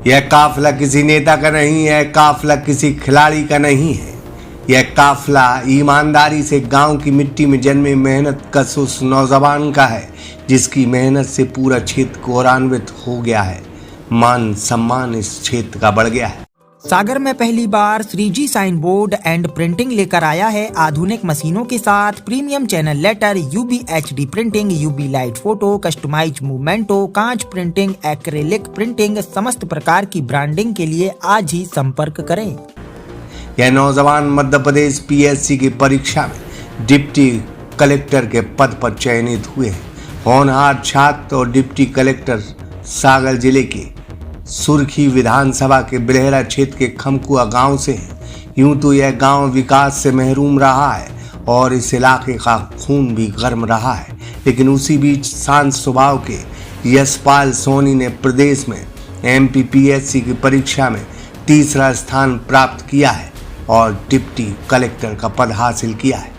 यह काफिला किसी नेता का नहीं है, काफिला किसी खिलाड़ी का नहीं है। यह काफिला ईमानदारी से गांव की मिट्टी में जन्मे मेहनत कश उस नौजवान का है जिसकी मेहनत से पूरा क्षेत्र गौरवान्वित हो गया है। मान सम्मान इस क्षेत्र का बढ़ गया है। सागर में पहली बार 3G sign board and printing लेकर आया है आधुनिक मशीनों के साथ premium channel letter, UV HD printing, UV light photo, customise मूवमेंटो, कांच प्रिंटिंग, एक्रेलिक प्रिंटिंग, समस्त प्रकार की ब्रांडिंग के लिए आज ही संपर्क करें। यह नौजवान मध्य प्रदेश PSC की परीक्षा में डिप्टी कलेक्टर के पद पर चयनित हुए हैं। होनहार छात्र और डिप्टी कलेक्टर सागर जिले के सुर्खी विधानसभा के बिलहरा क्षेत्र के खमकुआ गांव से हैं। यूं तो यह गांव विकास से महरूम रहा है और इस इलाके का खून भी गर्म रहा है, लेकिन उसी बीच शांत स्वभाव के यशपाल सोनी ने प्रदेश में MP PSC की परीक्षा में तीसरा स्थान प्राप्त किया है और डिप्टी कलेक्टर का पद हासिल किया है।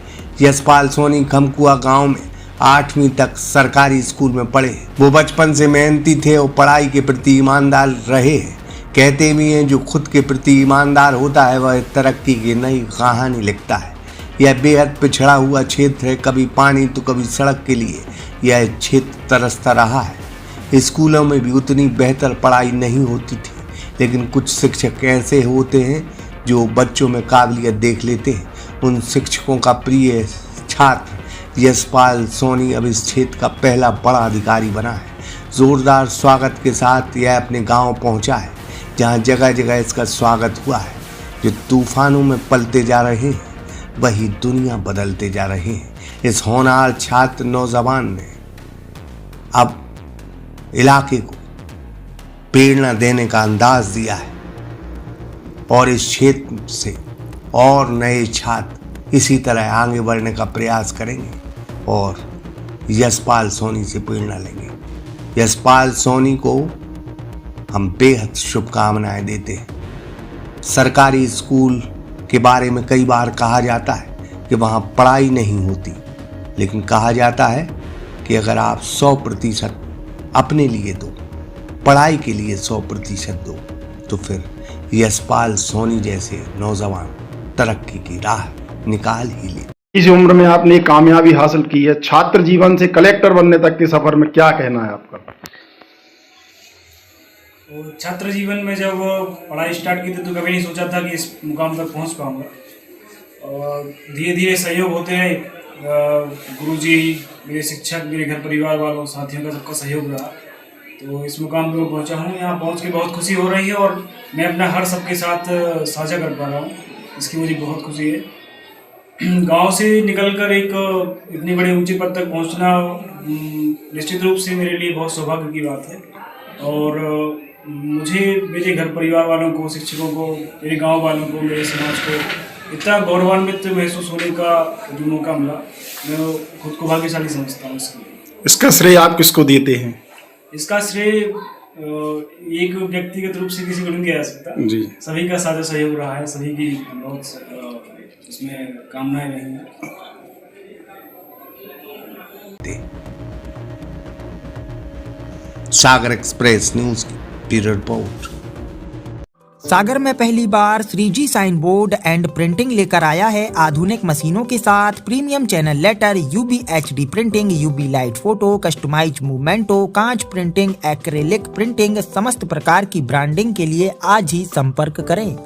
यशपाल सोनी खमकुआ गांव में 8वीं तक सरकारी स्कूल में पढ़े। वो बचपन से मेहनती थे और पढ़ाई के प्रति ईमानदार रहे हैं। कहते भी हैं जो खुद के प्रति ईमानदार होता है वह तरक्की की नई कहानी लिखता है। यह बेहद पिछड़ा हुआ क्षेत्र है, कभी पानी तो कभी सड़क के लिए यह क्षेत्र तरसता रहा है। स्कूलों में भी उतनी बेहतर पढ़ाई नहीं होती थी, लेकिन कुछ शिक्षक ऐसे होते हैं जो बच्चों में काबिलियत देख लेते हैं। उन शिक्षकों का प्रिय छात्र यशपाल सोनी अब इस क्षेत्र का पहला बड़ा अधिकारी बना है। जोरदार स्वागत के साथ यह अपने गांव पहुंचा है, जहां जगह जगह इसका स्वागत हुआ है। जो तूफानों में पलते जा रहे हैं वही दुनिया बदलते जा रहे हैं। इस होनहार छात्र नौजवान ने अब इलाके को प्रेरणा देने का अंदाज दिया है और इस क्षेत्र से और नए छात्र इसी तरह आगे बढ़ने का प्रयास करेंगे और यशपाल सोनी से प्रेरणा लेंगे। यशपाल सोनी को हम बेहद शुभकामनाएं देते हैं। सरकारी स्कूल के बारे में कई बार कहा जाता है कि वहाँ पढ़ाई नहीं होती, लेकिन कहा जाता है कि अगर आप 100% अपने लिए दो, पढ़ाई के लिए 100% दो, तो फिर यशपाल सोनी जैसे नौजवान तरक्की की राह निकाल ही ले। इस उम्र में आपने कामयाबी हासिल की है, छात्र जीवन से कलेक्टर बनने तक के सफर में क्या कहना है आपका? तो छात्र जीवन में जब पढ़ाई स्टार्ट की थी तो कभी नहीं सोचा था कि इस मुकाम तक पहुंच पाऊंगा। और धीरे धीरे सहयोग होते हैं, गुरुजी, मेरे शिक्षक, मेरे घर परिवार वालों, साथियों का सबका सहयोग रहा तो इस मुकाम पर पहुंचा हूं। यहाँ पहुंच के बहुत खुशी हो रही है और मैं अपना हर सबके साथ साझा कर पा रहा हूँ, इसकी मुझे बहुत खुशी है। गांव से निकलकर एक इतने बड़े ऊंचे पद तक पहुंचना निश्चित रूप से मेरे लिए बहुत सौभाग्य की बात है और मुझे, मेरे घर परिवार वालों को, शिक्षकों को, मेरे गांव वालों को, मेरे समाज को इतना गौरवान्वित महसूस होने का जो मौका मिला, मैं खुद को भाग्यशाली समझता हूँ। इसका श्रेय आप किसको देते हैं? इसका श्रेय एक व्यक्तिगत रूप से किसी को नहीं दिया जा सकता जी। सभी का साझा सहयोग रहा है, सभी की बहुत इसमें कामनाएं रही हैं। सागर एक्सप्रेस न्यूज की रिपोर्ट। सागर में पहली बार 3G sign board and printing लेकर आया है आधुनिक मशीनों के साथ premium channel letter, UV HD printing, UV light photo, customise मूवमेंटो, कांच प्रिंटिंग, एक्रेलिक प्रिंटिंग, समस्त प्रकार की ब्रांडिंग के लिए आज ही संपर्क करें।